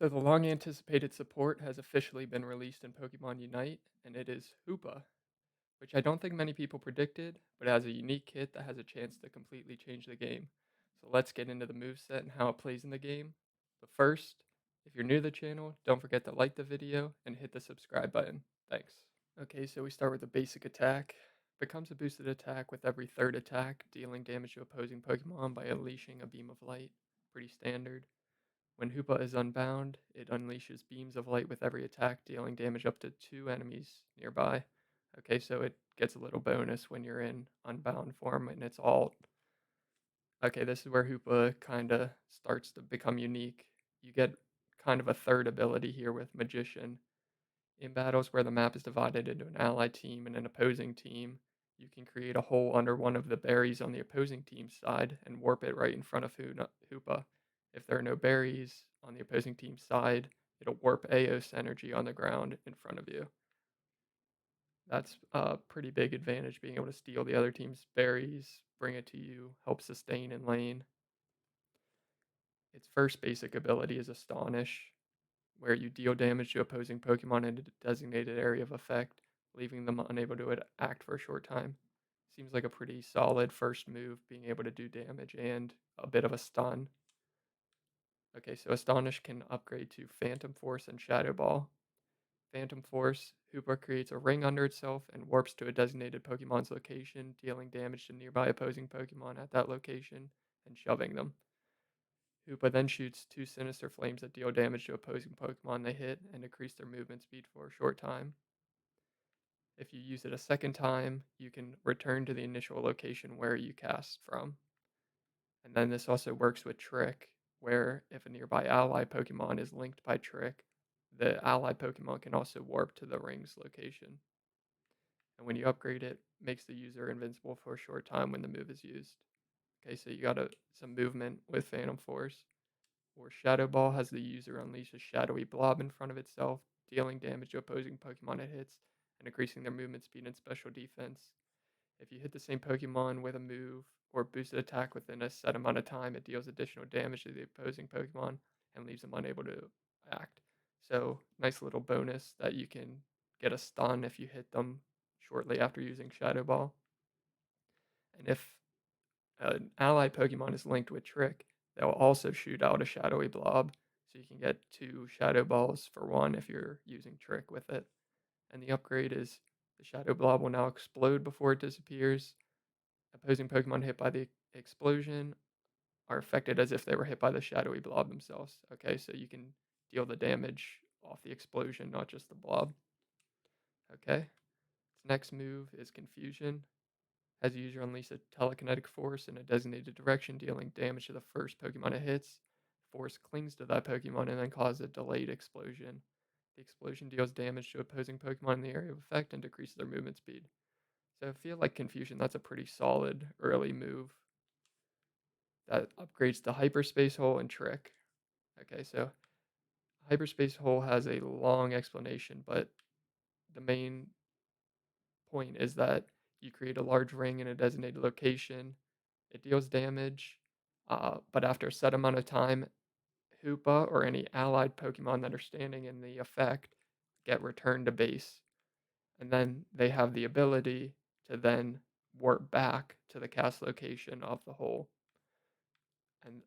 So the long anticipated support has officially been released in Pokemon Unite, and it is Hoopa, which I don't think many people predicted, but it has a unique kit that has a chance to completely change the game. So let's get into the moveset and how it plays in the game. But first, if you're new to the channel, don't forget to like the video and hit the subscribe button. Thanks. Okay, so we start with the basic attack. Becomes a boosted attack with every third attack, dealing damage to opposing Pokemon by unleashing a beam of light. Pretty standard. When Hoopa is unbound, it unleashes beams of light with every attack, dealing damage up to 2 enemies nearby. Okay, so it gets a little bonus when you're in unbound form and it's alt. Okay, this is where Hoopa kind of starts to become unique. You get kind of a third ability here with Magician. In battles where the map is divided into an allied team and an opposing team, you can create a hole under one of the berries on the opposing team's side and warp it right in front of Hoopa. If there are no berries on the opposing team's side, it'll warp Aos energy on the ground in front of you. That's a pretty big advantage, being able to steal the other team's berries, bring it to you, help sustain in lane. Its first basic ability is Astonish, where you deal damage to opposing Pokemon in a designated area of effect, leaving them unable to act for a short time. Seems like a pretty solid first move, being able to do damage and a bit of a stun. Okay, so Astonish can upgrade to Phantom Force and Shadow Ball. Phantom Force, Hoopa creates a ring under itself and warps to a designated Pokemon's location, dealing damage to nearby opposing Pokemon at that location and shoving them. Hoopa then shoots two Sinister Flames that deal damage to opposing Pokemon they hit and decrease their movement speed for a short time. If you use it a second time, you can return to the initial location where you cast from. And then this also works with Trick, where if a nearby ally Pokemon is linked by Trick, the ally Pokemon can also warp to the ring's location. And when you upgrade it, makes the user invincible for a short time when the move is used. Okay, so you got some movement with Phantom Force. Or Shadow Ball has the user unleash a shadowy blob in front of itself, dealing damage to opposing Pokemon it hits and increasing their movement speed and special defense. If you hit the same Pokemon with a move or boosted attack within a set amount of time, it deals additional damage to the opposing Pokemon and leaves them unable to act. So, nice little bonus that you can get a stun if you hit them shortly after using Shadow Ball. And if an ally Pokemon is linked with Trick, they'll also shoot out a shadowy blob. So you can get two Shadow Balls for one if you're using Trick with it. And the upgrade is the Shadow Blob will now explode before it disappears. Opposing Pokemon hit by the explosion are affected as if they were hit by the shadowy blob themselves. Okay, so you can deal the damage off the explosion, not just the blob. Okay, its next move is Confusion. As the user unleashes a telekinetic force in a designated direction, dealing damage to the first Pokemon it hits. Force clings to that Pokemon and then causes a delayed explosion. The explosion deals damage to opposing Pokemon in the area of effect and decreases their movement speed. So I feel like Confusion, that's a pretty solid early move that upgrades to Hyperspace Hole and Trick. Okay, so Hyperspace Hole has a long explanation, but the main point is that you create a large ring in a designated location. It deals damage, but after a set amount of time, Hoopa or any allied Pokemon that are standing in the effect get returned to base. And then they have the ability to then warp back to the cast location of the hole. And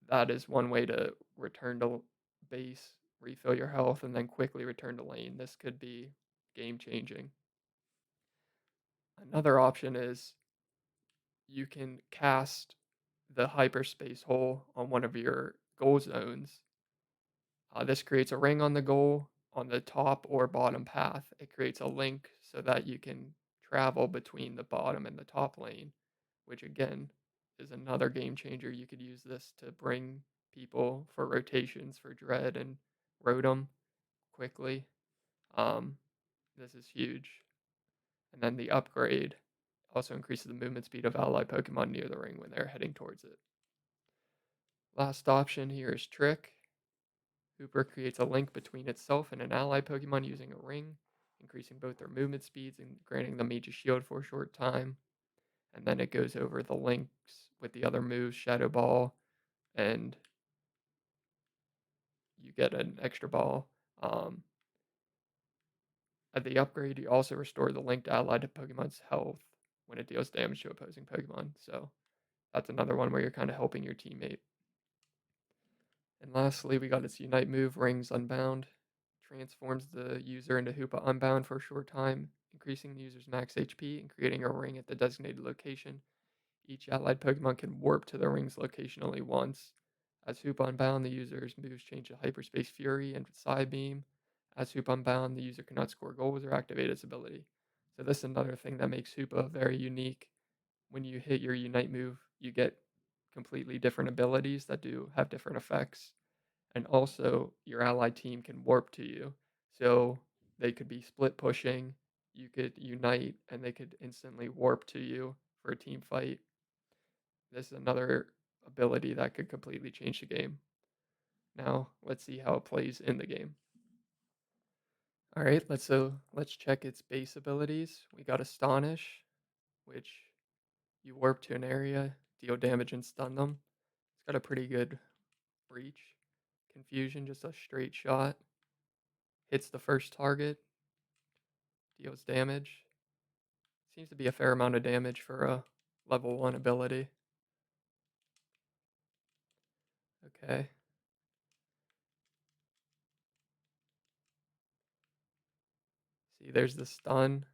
that is one way to return to base, refill your health, and then quickly return to lane. This could be game changing. Another option is you can cast the hyperspace hole on one of your goal zones. This creates a ring on the goal on the top or bottom path. It creates a link so that you can travel between the bottom and the top lane, which again is another game changer. You could use this to bring people for rotations for Dread and Rotom quickly. Um, this is huge. And then the upgrade also increases the movement speed of ally Pokemon near the ring when they're heading towards it. Last option here is Trick. Hooper creates a link between itself and an ally Pokemon using a ring, increasing both their movement speeds and granting them Mage's Shield for a short time. And then it goes over the links with the other moves, Shadow Ball, and you get an extra ball. Um, at the upgrade, you also restore the linked allied Pokemon's health when it deals damage to opposing Pokemon. So that's another one where you're kind of helping your teammate. And lastly, we got its Unite move, Rings Unbound. Transforms the user into Hoopa Unbound for a short time, increasing the user's max HP and creating a ring at the designated location. Each allied Pokemon can warp to the ring's location only once. As Hoopa Unbound, the user's moves change to Hyperspace Fury and Psybeam. As Hoopa Unbound, the user cannot score goals or activate its ability. So this is another thing that makes Hoopa very unique. When you hit your Unite move, you get completely different abilities that do have different effects. And also, your allied team can warp to you. So they could be split pushing, you could unite, and they could instantly warp to you for a team fight. This is another ability that could completely change the game. Now, let's see how it plays in the game. All right, let's check its base abilities. We got Astonish, which you warp to an area, deal damage and stun them. It's got a pretty good reach. Confusion, just a straight shot. Hits the first target, deals damage. Seems to be a fair amount of damage for a level 1 ability. Okay. See, there's the stun.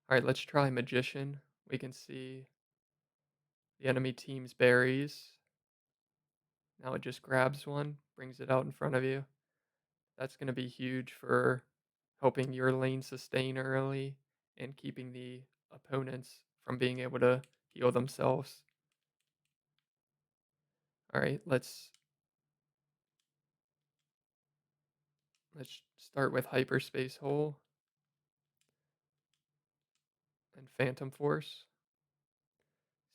All right, let's try Magician. We can see the enemy team's berries. Now it just grabs one, brings it out in front of you. That's going to be huge for helping your lane sustain early and keeping the opponents from being able to heal themselves. All right, let's start with Hyperspace Hole and Phantom Force.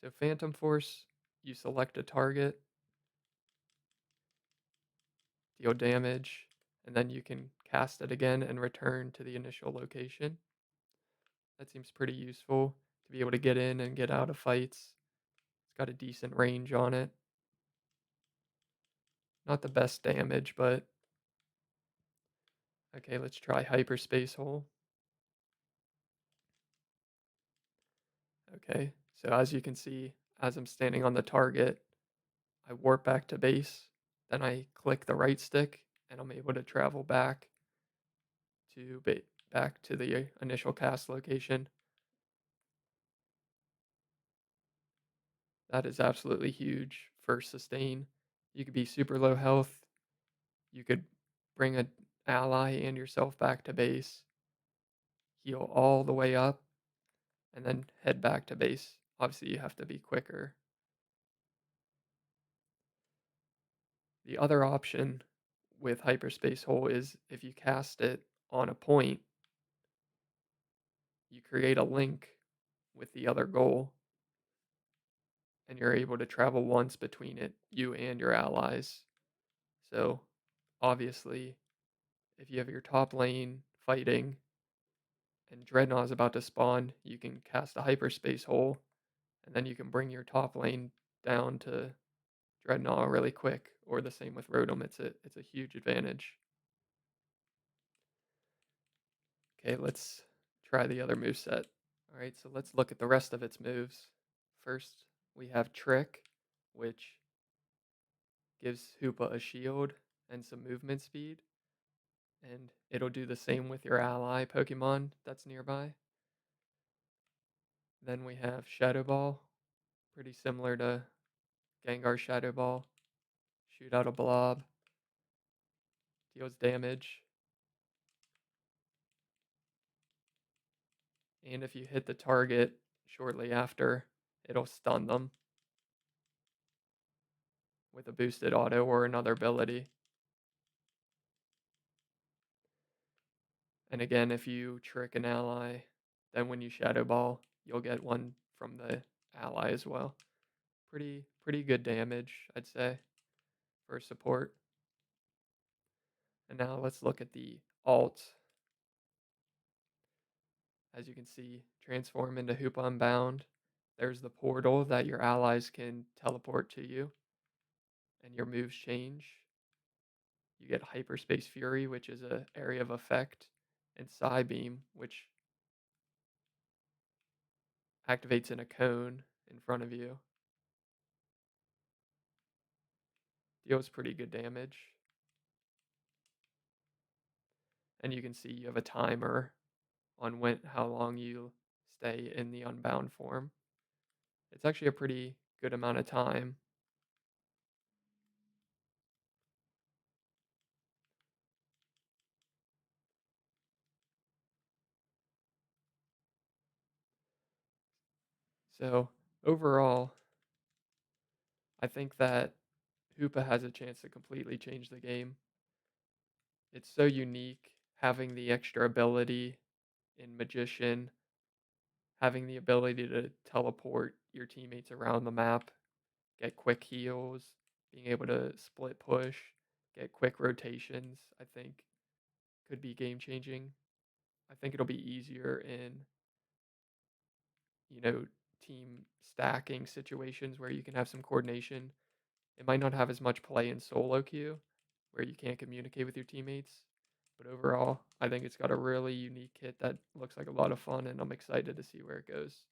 So Phantom Force, you select a target, deal damage, and then you can cast it again and return to the initial location. That seems pretty useful to be able to get in and get out of fights. It's got a decent range on it. Not the best damage, but okay, let's try Hyperspace Hole. Okay, so as you can see, as I'm standing on the target, I warp back to base, then I click the right stick, and I'm able to travel back to back to the initial cast location. That is absolutely huge for sustain. You could be super low health. You could bring an ally and yourself back to base, heal all the way up, and then head back to base. Obviously, you have to be quicker. The other option with Hyperspace Hole is if you cast it on a point, you create a link with the other goal, and you're able to travel once between it, you and your allies. So, obviously, if you have your top lane fighting and Dreadnought is about to spawn, you can cast a Hyperspace Hole, and then you can bring your top lane down to Dreadnought really quick, or the same with Rotom. It's a huge advantage. Okay, let's try the other move set. All right, so let's look at the rest of its moves. First, we have Trick, which gives Hoopa a shield and some movement speed, and it'll do the same with your ally Pokemon that's nearby. Then we have Shadow Ball, pretty similar to Gengar Shadow Ball. Shoot out a blob, deals damage, and if you hit the target shortly after, it'll stun them with a boosted auto or another ability. And again, if you trick an ally, then when you Shadow Ball, you'll get one from the ally as well. Pretty good damage, I'd say, for support. And now let's look at the alt. As you can see, transform into Hoopa Unbound. There's the portal that your allies can teleport to you, and your moves change. You get Hyperspace Fury, which is a area of effect, and Psybeam, which activates in a cone in front of you. Deals pretty good damage. And you can see you have a timer on how long you stay in the unbound form. It's actually a pretty good amount of time. So overall, I think that Hoopa has a chance to completely change the game. It's so unique having the extra ability in Magician, having the ability to teleport your teammates around the map, get quick heals, being able to split push, get quick rotations, I think could be game changing. I think it'll be easier in, you know, team stacking situations where you can have some coordination. It might not have as much play in solo queue where you can't communicate with your teammates. But overall, I think it's got a really unique kit that looks like a lot of fun, and I'm excited to see where it goes.